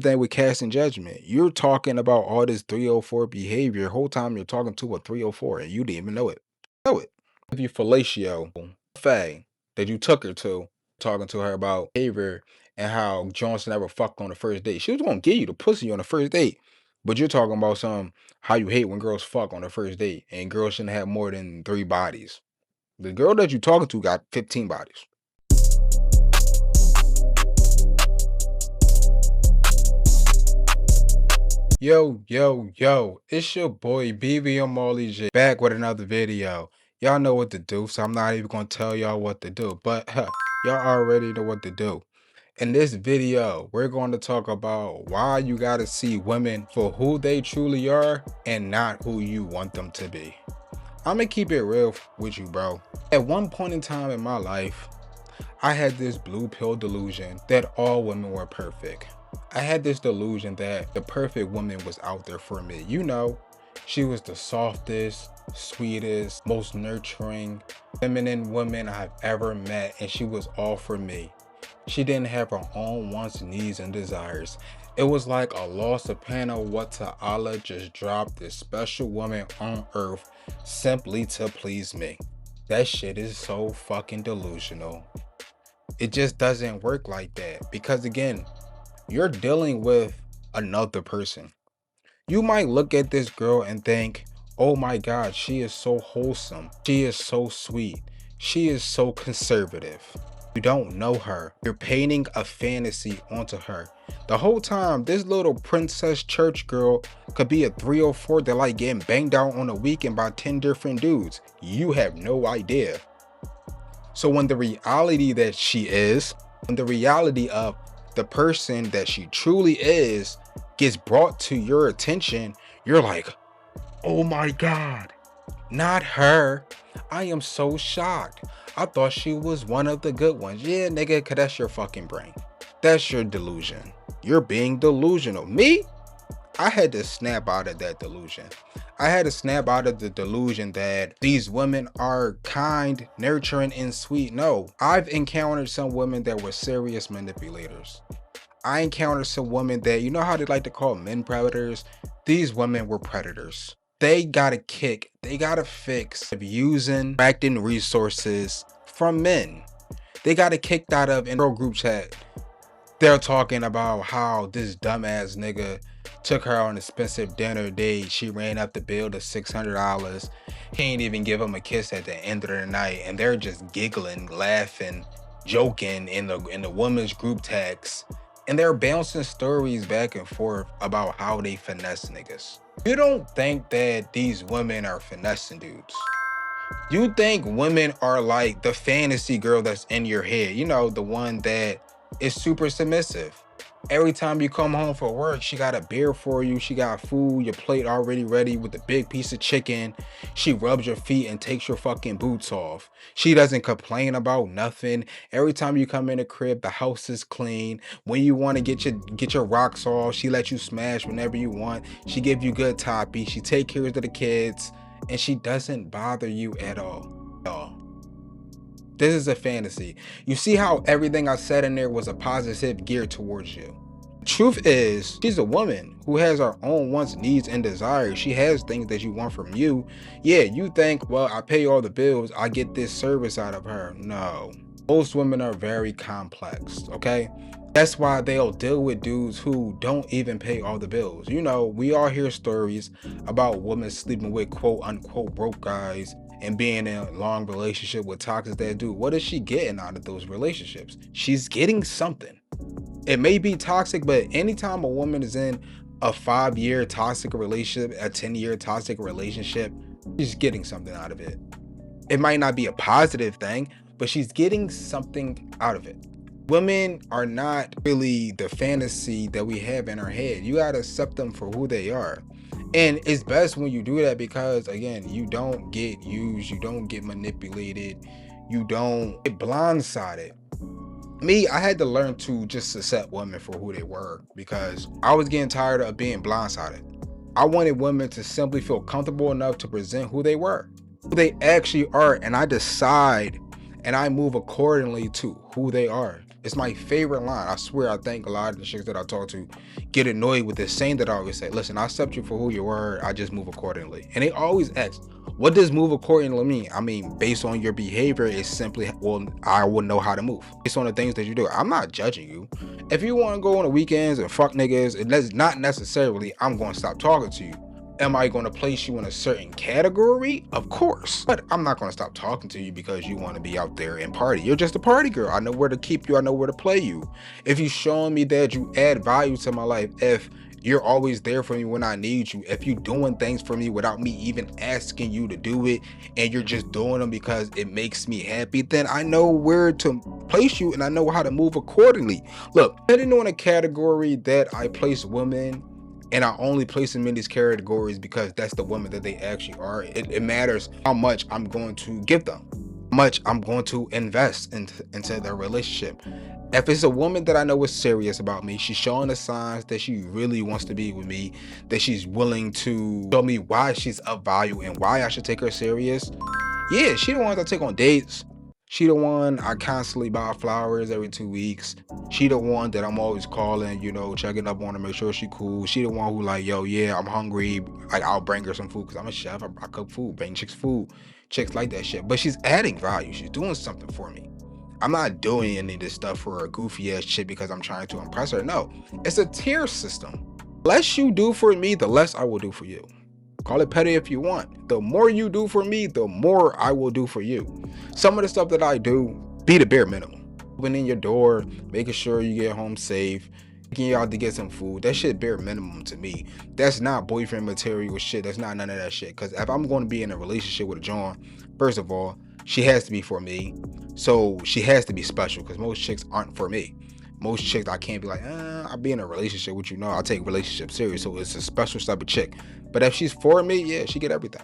thing with casting judgment. You're talking about all this 304 behavior. Whole time you're talking to a 304 and you didn't even know it. If you fellatio, Faye, that you took her to, talking to her about behavior and how Johnson never fucked on the first date. She was gonna give you the pussy on the first date. But you're talking about how you hate when girls fuck on the first date and girls shouldn't have more than 3 bodies. The girl that you talking to got 15 bodies. Yo, it's your boy BB on Molly J back with another video. Y'all know what to do, so I'm not even gonna tell y'all what to do, but y'all already know what to do. In this video, we're going to talk about why you gotta see women for who they truly are and not who you want them to be. I'm gonna keep it real with you, bro. At one point in time in my life, I had this blue pill delusion that all women were perfect. I had this delusion that the perfect woman was out there for me. You know, she was the softest, sweetest, most nurturing, feminine woman I've ever met, and she was all for me. She didn't have her own wants, needs, and desires. It was like Allah subhanahu wa ta'ala just dropped this special woman on earth simply to please me. That shit is so fucking delusional. It just doesn't work like that because, again, you're dealing with another person. You might look at this girl and think, oh my God, she is so wholesome. She is so sweet. She is so conservative. You don't know her. You're painting a fantasy onto her. The whole time, this little princess church girl could be a 304 that like getting banged out on a weekend by 10 different dudes. You have no idea. So when the reality that she is, when the reality of the person that she truly is gets brought to your attention, you're like, oh my God, not her. I am so shocked. I thought she was one of the good ones. Yeah, nigga, cause that's your fucking brain. That's your delusion. You're being delusional. Me? I had to snap out of that delusion. I had to snap out of the delusion that these women are kind, nurturing, and sweet. No, I've encountered some women that were serious manipulators. I encountered some women that, you know how they like to call men predators? These women were predators. They got a kick, they got a fix of using, extracting resources from men. They got it kicked out of in a group chat. They're talking about how this dumbass nigga took her on an expensive dinner date. She ran up the bill to $600. He ain't even give him a kiss at the end of the night. And they're just giggling, laughing, joking in the women's group text. And they're bouncing stories back and forth about how they finesse niggas. You don't think that these women are finessing dudes. You think women are like the fantasy girl that's in your head. You know, the one that is super submissive. Every time you come home from work, she got a beer for you. She got food, your plate already ready with a big piece of chicken. She rubs your feet and takes your fucking boots off. She doesn't complain about nothing. Every time you come in the crib, the house is clean. When you want to get your rocks off, she lets you smash whenever you want. She give you good toppy. She take care of the kids, and she doesn't bother you at all. This is a fantasy. You see how everything I said in there was a positive geared towards you. The truth is, she's a woman who has her own wants, needs, and desires. She has things that you want from you. Yeah, you think, well, I pay all the bills, I get this service out of her. No. Most women are very complex, okay? That's why they'll deal with dudes who don't even pay all the bills. You know, we all hear stories about women sleeping with quote unquote broke guys and being in a long relationship with toxic that dude. What is she getting out of those relationships? She's getting something. It may be toxic, but anytime a woman is in a 5-year toxic relationship, a 10-year toxic relationship, she's getting something out of it. It might not be a positive thing, but she's getting something out of it. Women are not really the fantasy that we have in our head. You gotta accept them for who they are. And it's best when you do that because, again, you don't get used, you don't get manipulated, you don't get blindsided. Me, I had to learn to just accept women for who they were because I was getting tired of being blindsided. I wanted women to simply feel comfortable enough to present who they were, who they actually are, and I decide and I move accordingly to who they are. It's my favorite line. I swear, I think a lot of the chicks that I talk to get annoyed with this saying that I always say, listen, I accept you for who you are, I just move accordingly. And they always ask, what does move accordingly mean? I mean, based on your behavior, it's simply, well, I will know how to move based on the things that you do. I'm not judging you. If you want to go on the weekends and fuck niggas, and that's not necessarily I'm going to stop talking to you. Am I going to place you in a certain category? Of course. But I'm not going to stop talking to you because you want to be out there and party. You're just a party girl. I know where to keep you. I know where to play you. If you're showing me that you add value to my life, if you're always there for me when I need you, if you're doing things for me without me even asking you to do it, and you're just doing them because it makes me happy, then I know where to place you and I know how to move accordingly. Look, depending on a category that I place women, and I only place them in these categories because that's the woman that they actually are. It matters how much I'm going to give them, how much I'm going to invest into their relationship. If it's a woman that I know is serious about me, she's showing the signs that she really wants to be with me, that she's willing to show me why she's of value and why I should take her serious. Yeah, she the one that I take on dates. She the one I constantly buy flowers every 2 weeks. She the one that I'm always calling, you know, checking up on her, make sure she cool. She the one who like, yo, yeah, I'm hungry. Like, I'll bring her some food because I'm a chef. I cook food, bring chicks food. Chicks like that shit. But she's adding value. She's doing something for me. I'm not doing any of this stuff for a goofy ass shit because I'm trying to impress her. No, it's a tier system. The less you do for me, the less I will do for you. Call it petty if you want. The more you do for me, the more I will do for you. Some of the stuff that I do, be the bare minimum. Opening your door, making sure you get home safe, taking you out to get some food. That shit bare minimum to me. That's not boyfriend material shit. That's not none of that shit. Because if I'm going to be in a relationship with a John, first of all, she has to be for me. So she has to be special because most chicks aren't for me. Most chicks, I can't be like, I'll be in a relationship with you. No, I take relationships serious. So it's a special type of chick. But if she's for me, yeah, she get everything.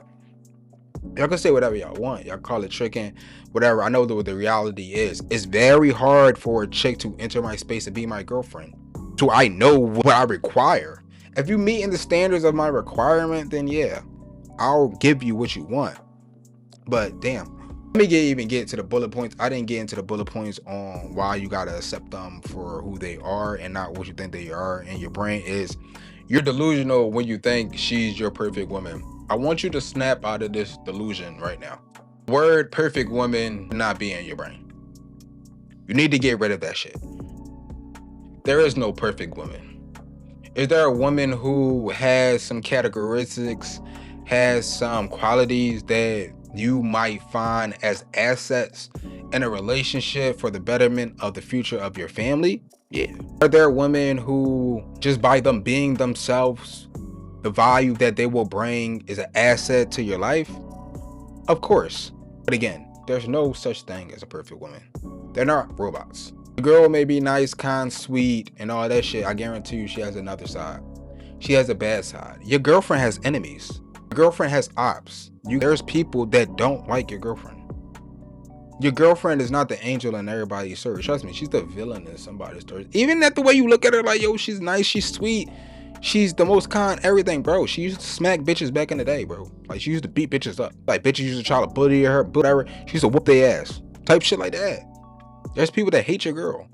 Y'all can say whatever y'all want. Y'all call it tricking, whatever. I know what the reality is. It's very hard for a chick to enter my space and be my girlfriend. So I know what I require. If you meet in the standards of my requirement, then yeah, I'll give you what you want. But damn. Let me even get to the bullet points. I didn't get into the bullet points on why you gotta accept them for who they are and not what you think they are. And your brain is, you're delusional when you think she's your perfect woman. I want you to snap out of this delusion right now. Word perfect woman not be in your brain. You need to get rid of that shit. There is no perfect woman. Is there a woman who has some characteristics, has some qualities that you might find as assets in a relationship for the betterment of the future of your family? Yeah. Are there women who, just by them being themselves, the value that they will bring is an asset to your life? Of course. But again, there's no such thing as a perfect woman. They're not robots. The girl may be nice, kind, sweet, and all that shit. I guarantee you she has another side. She has a bad side. Your girlfriend has enemies. Your girlfriend has ops. There's people that don't like your girlfriend. Your girlfriend is not the angel in everybody's story. Trust me, she's the villain in somebody's story. Even at the way you look at her, like, yo, she's nice, she's sweet, she's the most kind, everything, bro. She used to smack bitches back in the day, bro. Like, she used to beat bitches up. Like, bitches used to try to bully her, whatever. She used to whoop their ass. Type shit like that. There's people that hate your girl.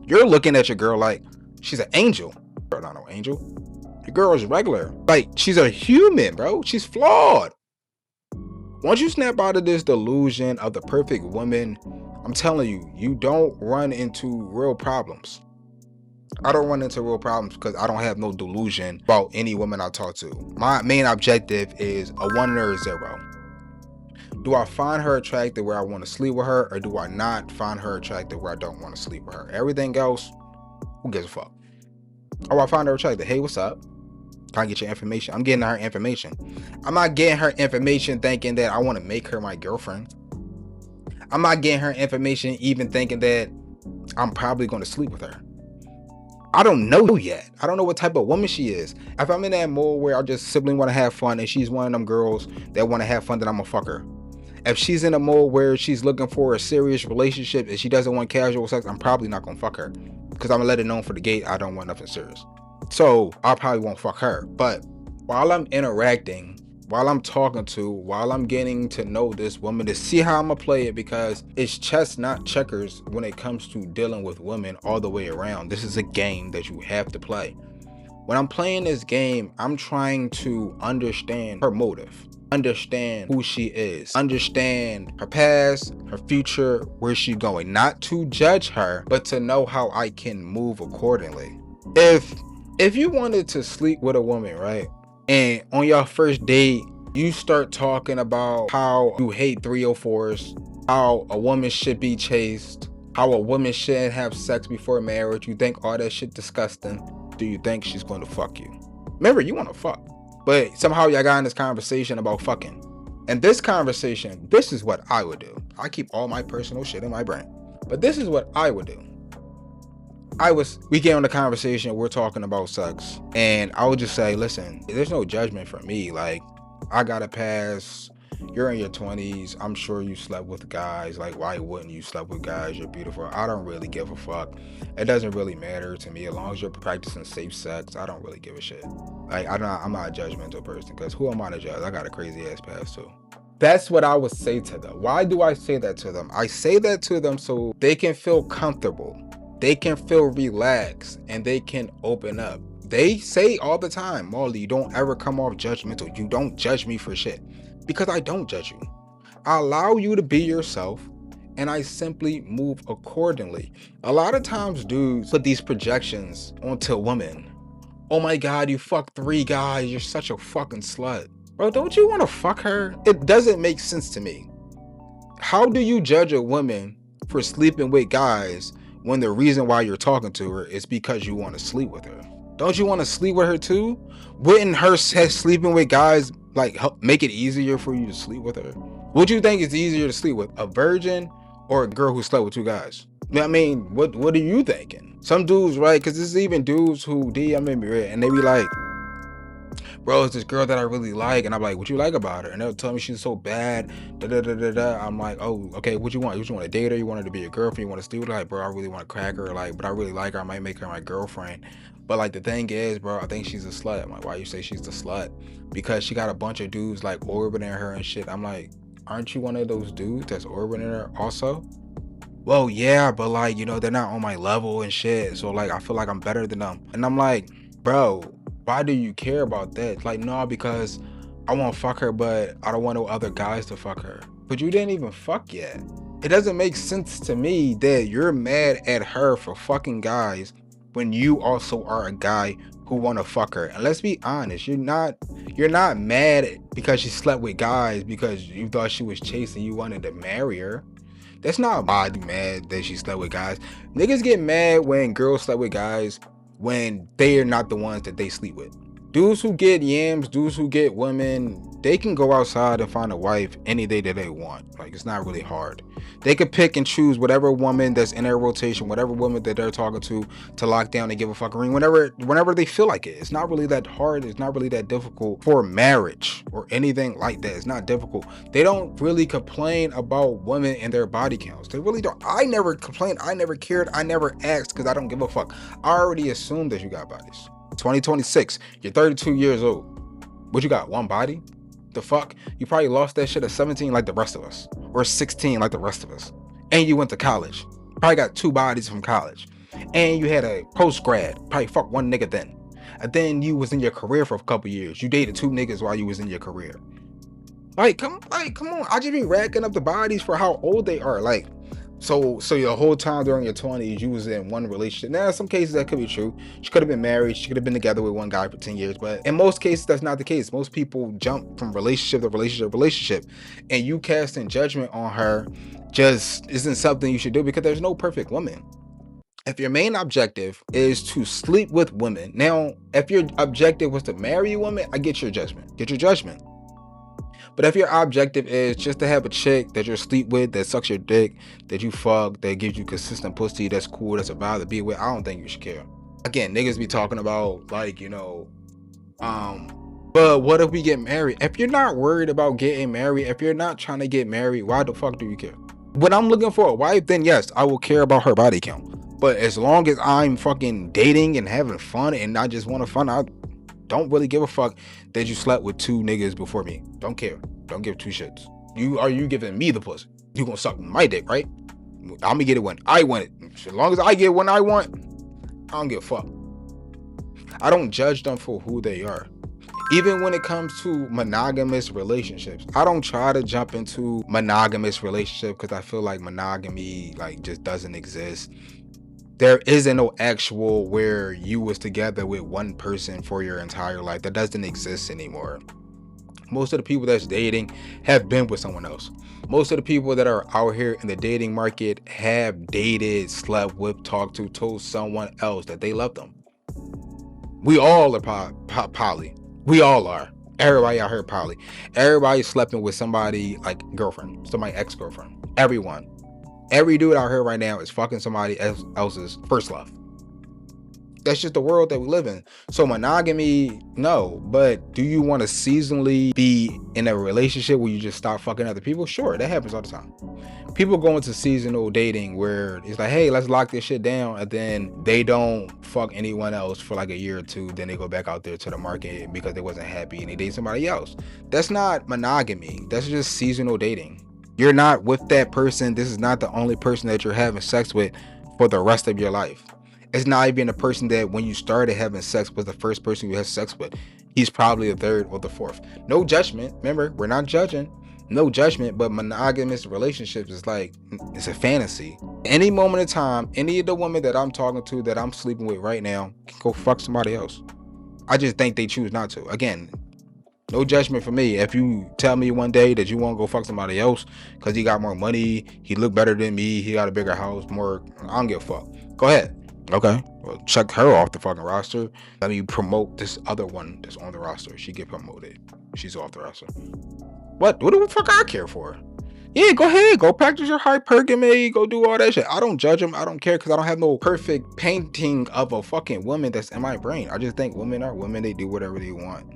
You're looking at your girl like she's an angel. Girl, not no angel. Your girl is regular. Like, she's a human, bro. She's flawed. Once you snap out of this delusion of the perfect woman, I'm telling you, you don't run into real problems. I don't run into real problems because I don't have no delusion about any woman I talk to. My main objective is a 1 or a 0. Do I find her attractive where I want to sleep with her, or do I not find her attractive where I don't want to sleep with her? Everything else, who gives a fuck? Oh, I find her attractive. Hey, what's up? Can I get your information? I'm getting her information. I'm not getting her information thinking that I want to make her my girlfriend. I'm not getting her information even thinking that I'm probably going to sleep with her. I don't know yet. I don't know what type of woman she is. If I'm in that mode where I just simply want to have fun and she's one of them girls that want to have fun, then I'm going to fuck her. If she's in a mode where she's looking for a serious relationship and she doesn't want casual sex, I'm probably not going to fuck her. Because I'm going to let it known for the gate I don't want nothing serious. So I probably won't fuck her. But while I'm interacting, while I'm talking to, while I'm getting to know this woman, to see how I'm gonna play it, because it's chess, not checkers, when it comes to dealing with women all the way around. This is a game that you have to play. When I'm playing this game, I'm trying to understand her motive, understand who she is, understand her past, her future, where she's going. Not to judge her, but to know how I can move accordingly. If you wanted to sleep with a woman, right, and on your first date, you start talking about how you hate 304s, how a woman should be chaste, how a woman shouldn't have sex before marriage, you think all that shit disgusting, do you think she's going to fuck you? Remember, you want to fuck, but somehow y'all got in this conversation about fucking. And this conversation, this is what I would do. I keep all my personal shit in my brain, but this is what I would do. We get on the conversation, we're talking about sex, and I would just say, listen, there's no judgment for me. Like, I got a pass. You're in your 20s. I'm sure you slept with guys. Like, why wouldn't you sleep with guys? You're beautiful. I don't really give a fuck. It doesn't really matter to me as long as you're practicing safe sex. I don't really give a shit. Like, I'm not a judgmental person, because who am I to judge? I got a crazy ass past too. That's what I would say to them. Why do I say that to them? I say that to them so they can feel comfortable. They can feel relaxed and they can open up. They say all the time, Molly, you don't ever come off judgmental. You don't judge me for shit, because I don't judge you. I allow you to be yourself, and I simply move accordingly. A lot of times dudes put these projections onto women. Oh my God, you fucked 3 guys. You're such a fucking slut. Bro, don't you want to fuck her? It doesn't make sense to me. How do you judge a woman for sleeping with guys when the reason why you're talking to her is because you want to sleep with her? Don't you want to sleep with her too? Wouldn't her sleeping with guys like help make it easier for you to sleep with her? Would you think it's easier to sleep with a virgin or a girl who slept with 2 guys? I mean, what are you thinking? Some dudes, right? Because there's even dudes who DM me, right, and they be like, bro, it's this girl that I really like. And I'm like, what you like about her? And they'll tell me she's so bad. I'm like, oh, okay, what you want? You want to date her? You want her to be your girlfriend? You want to sleep with her? Like, bro, I really want to crack her. Like, but I really like her. I might make her my girlfriend. But like, the thing is, bro, I think she's a slut. I'm like, why you say she's the slut? Because she got a bunch of dudes like orbiting her and shit. I'm like, aren't you one of those dudes that's orbiting her also? Well, yeah, but like, you know, they're not on my level and shit. So like, I feel like I'm better than them. And I'm like, bro, why do you care about that? Like, no, because I want to fuck her, but I don't want no other guys to fuck her. But you didn't even fuck yet. It doesn't make sense to me that you're mad at her for fucking guys when you also are a guy who want to fuck her. And let's be honest, you're not mad because she slept with guys because you thought she was chaste and you wanted to marry her. That's not mad that she slept with guys. Niggas get mad when girls slept with guys when they are not the ones that they sleep with. Dudes who get yams, dudes who get women, they can go outside and find a wife any day that they want. Like, it's not really hard. They could pick and choose whatever woman that's in their rotation, whatever woman that they're talking to lock down and give a fucking ring whenever they feel like it. It's not really that hard. It's not really that difficult for marriage or anything like that. It's not difficult. They don't really complain about women and their body counts. They really don't. I never complained. I never cared. I never asked because I don't give a fuck. I already assumed that you got bodies. 2026, you're 32 years old. What you got? One body? The fuck? You probably lost that shit at 17 like the rest of us, or 16 like the rest of us. And you went to college. Probably got 2 bodies from college. And you had a post grad. Probably fucked 1 nigga then. And then you was in your career for a couple years. You dated 2 niggas while you was in your career. Like, come on. I just be racking up the bodies for how old they are. Like, so your whole time during your 20s, you was in one relationship. Now, in some cases that could be true. She could have been married. She could have been together with one guy for 10 years. But in most cases, that's not the case. Most people jump from relationship to relationship. And you casting judgment on her just isn't something you should do, because there's no perfect woman. If your main objective is to sleep with women, now, if your objective was to marry a woman, I get your judgment. Get your judgment. But if your objective is just to have a chick that you sleep with, that sucks your dick, that you fuck, that gives you consistent pussy, that's cool, that's a vibe to be with, I don't think you should care. Again, niggas be talking about, like, you know, but what if we get married? If you're not worried about getting married, if you're not trying to get married, why the fuck do you care? When I'm looking for a wife, then yes, I will care about her body count. But as long as I'm fucking dating and having fun and I just want to fun, I don't really give a fuck that you slept with 2 niggas before me. Don't care. Don't give 2 shits. You giving me the pussy? You gonna suck my dick, right? I'm gonna get it when I want it. As long as I get what I want, I don't give a fuck. I don't judge them for who they are. Even when it comes to monogamous relationships, I don't try to jump into monogamous relationship because I feel like monogamy like just doesn't exist. There isn't no actual where you was together with one person for your entire life. That doesn't exist anymore. Most of the people that's dating have been with someone else. Most of the people that are out here in the dating market have dated, slept with, talked to, told someone else that they love them. We all are poly. We all are. Everybody out here poly. Everybody sleeping with somebody like girlfriend, somebody ex-girlfriend. Everyone. Every dude out here right now is fucking somebody else's first love. That's just the world that we live in. So monogamy, no. But do you want to seasonally be in a relationship where you just stop fucking other people? Sure, that happens all the time. People go into seasonal dating where it's like, hey, let's lock this shit down, and then they don't fuck anyone else for like a year or two. Then they go back out there to the market because they wasn't happy and they date somebody else. That's not monogamy. That's just seasonal dating. You're not with that person. This is not the only person that you're having sex with for the rest of your life. It's not even a person that when you started having sex was the first person you had sex with. He's probably the third or the fourth. No judgment. Remember, we're not judging. No judgment, but monogamous relationships is like, it's a fantasy. Any moment in time, any of the women that I'm talking to that I'm sleeping with right now can go fuck somebody else. I just think they choose not to. Again, no judgment for me. If you tell me one day that you want to go fuck somebody else because he got more money, he look better than me, he got a bigger house, more, I don't give a fuck. Go ahead. Okay, well, check her off the fucking roster. Let me promote this other one that's on the roster. She get promoted. She's off the roster. What the fuck I care for? Yeah, go ahead. Go practice your hypergamy. Go do all that shit. I don't judge them. I don't care because I don't have no perfect painting of a fucking woman that's in my brain. I just think women are women. They do whatever they want.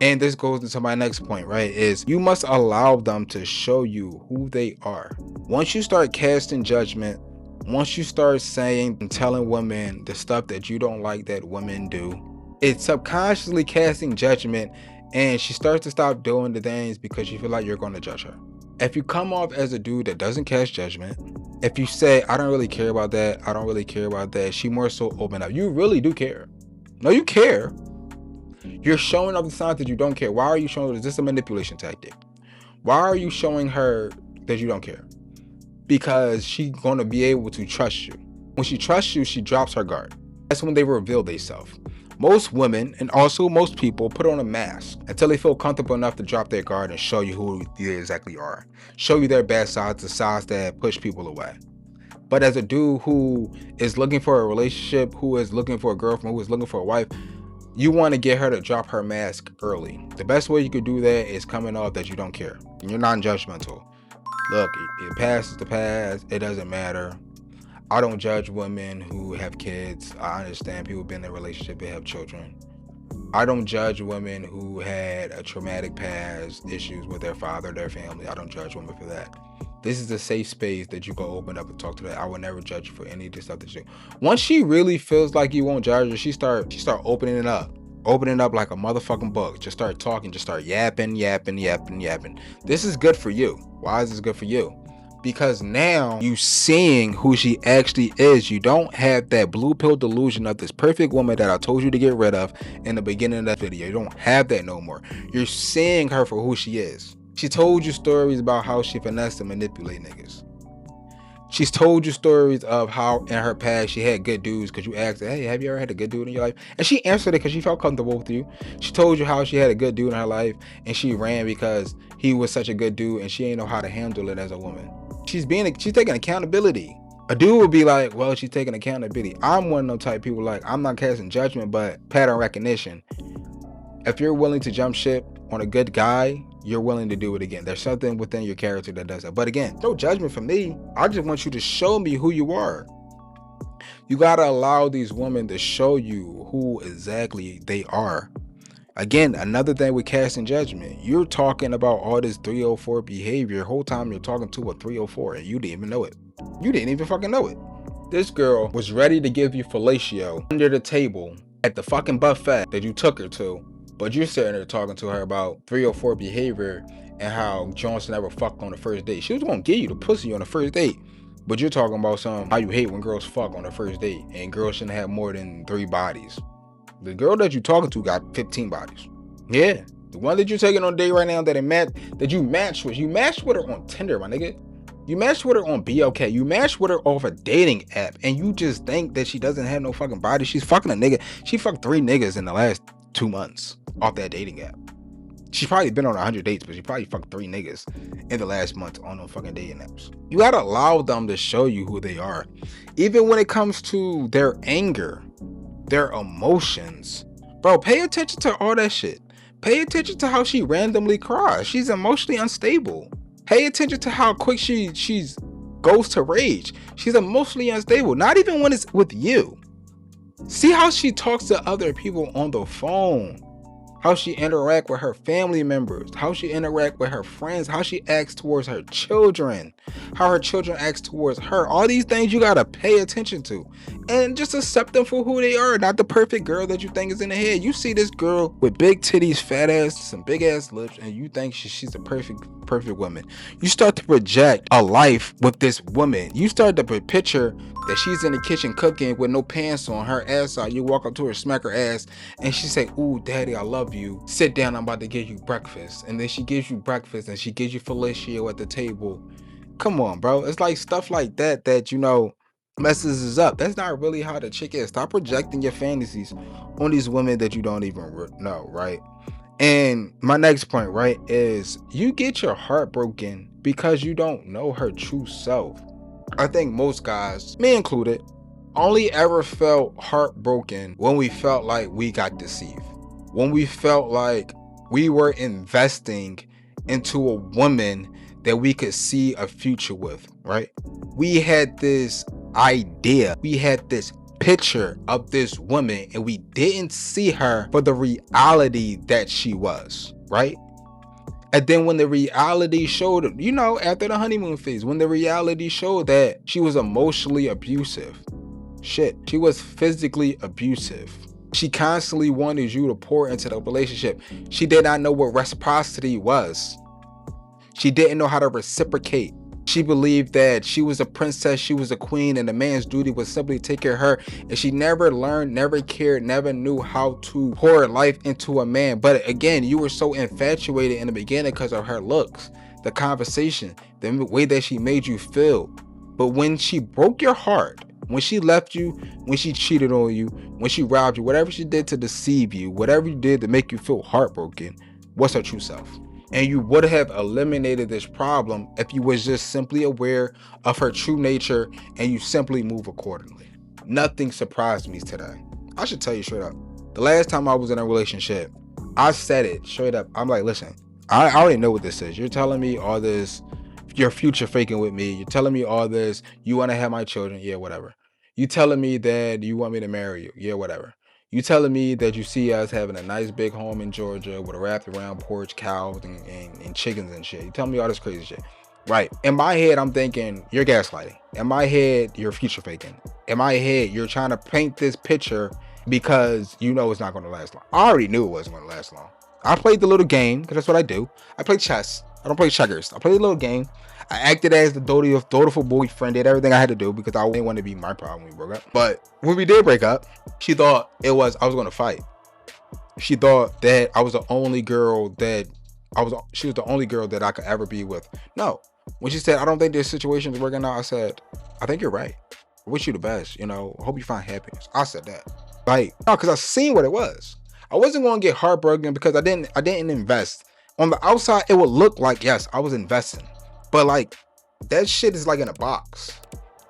And this goes into my next point, right? Is you must allow them to show you who they are. Once you start casting judgment, once you start saying and telling women the stuff that you don't like that women do, it's subconsciously casting judgment, and she starts to stop doing the things because you feel like you're going to judge her. If you come off as a dude that doesn't cast judgment, if you say, I don't really care about that, I don't really care about that, she more so open up. You really do care. No, you care. You're showing up the signs that you don't care. Why are you showing? Is this a manipulation tactic? Why are you showing her that you don't care? Because she's going to be able to trust you. When she trusts you, she drops her guard. That's when they reveal themselves. Most women, and also most people, put on a mask until they feel comfortable enough to drop their guard and show you who they exactly are. Show you their bad sides, the sides that push people away. But as a dude who is looking for a relationship, who is looking for a girlfriend, who is looking for a wife, you want to get her to drop her mask early. The best way you could do that is coming off that you don't care. And you're non-judgmental. Look, it passes the past. It doesn't matter. I don't judge women who have kids. I understand people been in a relationship, they have children. I don't judge women who had a traumatic past, issues with their father, their family. I don't judge women for that. This is a safe space that you can open up and talk to that. I will never judge you for any of the stuff that you do. Once she really feels like you won't judge her, she start opening it up. Opening up like a motherfucking book. Just start talking, just start yapping. This is good for you. Why is this good for you? Because now you seeing who she actually is. You don't have that blue pill delusion of this perfect woman that I told you to get rid of in the beginning of that video. You don't have that no more. You're seeing her for who she is. She told you stories about how she finessed and manipulate niggas. She's told you stories of how in her past she had good dudes because you asked her, hey, have you ever had a good dude in your life? And she answered it because she felt comfortable with you. She told you how she had a good dude in her life and she ran because he was such a good dude and she didn't know how to handle it as a woman. She's taking accountability. A dude would be like, well, she's taking accountability. I'm one of those type of people, like, I'm not casting judgment, but pattern recognition. If you're willing to jump ship on a good guy, you're willing to do it again. There's something within your character that does that. But again, no judgment from me. I just want you to show me who you are. You gotta allow these women to show you who exactly they are. Again, another thing with casting judgment, you're talking about all this 304 behavior the whole time you're talking to a 304 and you didn't even know it. You didn't even fucking know it. This girl was ready to give you fellatio under the table at the fucking buffet that you took her to, but you're sitting there talking to her about 304 behavior and how Johnson never fucked on the first date. She was gonna give you the pussy on the first date, but you're talking about how you hate when girls fuck on the first date and girls shouldn't have more than 3 bodies. The girl that you talking to got 15 bodies. Yeah, the one that you're taking on a date right now that you matched with. You matched with her on Tinder, my nigga. You matched with her on BLK. You matched with her off a dating app, and you just think that she doesn't have no fucking body. She's fucking a nigga. She fucked 3 niggas in the last 2 months off that dating app. She's probably been on 100 dates, but she probably fucked 3 niggas in the last month on no fucking dating apps. You gotta allow them to show you who they are. Even when it comes to their anger, their emotions. Bro, pay attention to all that shit. Pay attention to how she randomly cries. She's emotionally unstable. Pay attention to how quick she goes to rage. She's emotionally unstable. Not even when it's with you. See how she talks to other people on the phone. How she interact with her family members. How she interact with her friends. How she acts towards her children. How her children act towards her. All these things you gotta pay attention to. And just accept them for who they are. Not the perfect girl that you think is in the head. You see this girl with big titties, fat ass, some big ass lips, and you think she's a perfect woman. You start to project a life with this woman. You start to picture that she's in the kitchen cooking with no pants on, her ass out. You walk up to her, smack her ass, and she say, "Ooh, daddy, I love you. Sit down, I'm about to give you breakfast." And then she gives you breakfast and she gives you fellatio at the table. Come on, bro. It's like stuff like that you know messes us up. That's not really how the chick is. Stop projecting your fantasies on these women that you don't even know, right? And my next point, right, is you get your heart broken because you don't know her true self. I think most guys, me included, only ever felt heartbroken when we felt like we got deceived. When we felt like we were investing into a woman that we could see a future with, right? We had this idea, we had this picture of this woman, and we didn't see her for the reality that she was, right? And then when the reality showed, you know, after the honeymoon phase, when the reality showed that she was emotionally abusive, shit, she was physically abusive. She constantly wanted you to pour into the relationship. She did not know what reciprocity was. She didn't know how to reciprocate. She believed that she was a princess, she was a queen, and the man's duty was simply take care of her. And she never learned, never cared, never knew how to pour life into a man. But again, you were so infatuated in the beginning because of her looks, the conversation, the way that she made you feel. But when she broke your heart, when she left you, when she cheated on you, when she robbed you, whatever she did to deceive you, whatever you did to make you feel heartbroken, what's her true self? And you would have eliminated this problem if you was just simply aware of her true nature and you simply move accordingly. Nothing surprised me today. I should tell you straight up. The last time I was in a relationship, I said it straight up. I'm like, listen, I already know what this is. You're telling me all this, you're future faking with me. You're telling me all this, you want to have my children. Yeah, whatever. You telling me that you want me to marry you. Yeah, whatever. You telling me that you see us having a nice big home in Georgia with a wrapped around porch, cows and chickens and shit. You tell me all this crazy shit. Right. In my head, I'm thinking you're gaslighting. In my head, you're future faking. In my head, you're trying to paint this picture because you know it's not going to last long. I already knew it wasn't going to last long. I played the little game because that's what I do. I play chess. I don't play checkers. I played the little game. I acted as the dutiful boyfriend, did everything I had to do because I didn't want to be my problem when we broke up. But when we did break up, she thought I was going to fight. She thought that I was the only girl that she was the only girl that I could ever be with. No. When she said, I don't think this situation is working out, I said, I think you're right. I wish you the best, you know, hope you find happiness. I said that. Like, no, because I seen what it was. I wasn't going to get heartbroken because I didn't invest. On the outside, it would look like, yes, I was investing. But like, that shit is like in a box,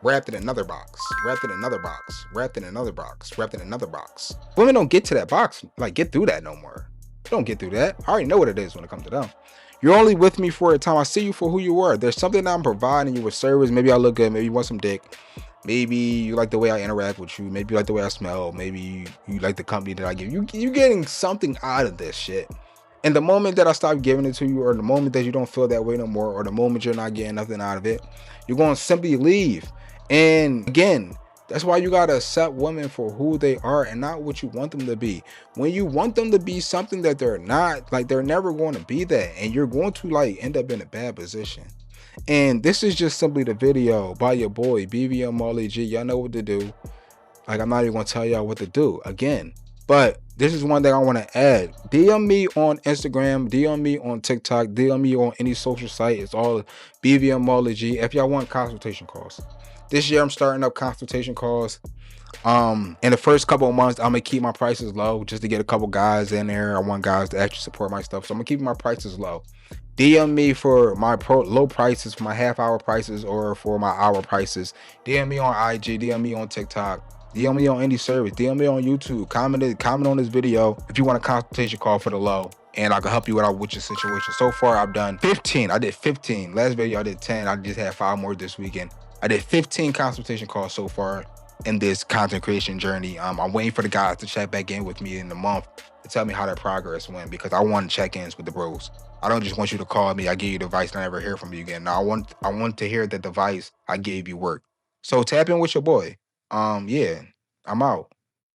wrapped in another box, wrapped in another box, wrapped in another box, wrapped in another box. Women don't get to that box, like get through that no more. Don't get through that. I already know what it is when it comes to them. You're only with me for a time. I see you for who you are. There's something that I'm providing you with service. Maybe I look good. Maybe you want some dick. Maybe you like the way I interact with you. Maybe you like the way I smell. Maybe you like the company that I give you. You're getting something out of this shit. And the moment that I stop giving it to you, or the moment that you don't feel that way no more, or the moment you're not getting nothing out of it, you're going to simply leave. And again, That's why you gotta accept women for who they are and not what you want them to be. When you want them to be something that they're not, like they're never going to be that, and you're going to like end up in a bad position. And this is just simply the video by your boy BBM Marley G. Y'all know what to do. Like, I'm not even gonna tell y'all what to do again. But this is one thing I want to add. DM me on Instagram, DM me on TikTok, DM me on any social site. It's all BVM Marley G. If y'all want consultation calls. This year I'm starting up consultation calls. In the first couple of months, I'm gonna keep my prices low just to get a couple guys in there. I want guys to actually support my stuff. So I'm gonna keep my prices low. DM me for my low prices, for my half-hour prices, or for my hour prices. DM me on IG, DM me on TikTok, DM me on any service, DM me on YouTube. Comment on this video if you want a consultation call for the low, and I can help you out with your situation. So far, I've done 15. I did 15. Last video, I did 10. I just had 5 more this weekend. I did 15 consultation calls so far in this content creation journey. I'm waiting for the guys to check back in with me in a month to tell me how their progress went, because I want check-ins with the bros. I don't just want you to call me, I give you the advice, and I never hear from you again. Now I want to hear that the advice I gave you worked. So tap in with your boy. Yeah, I'm out.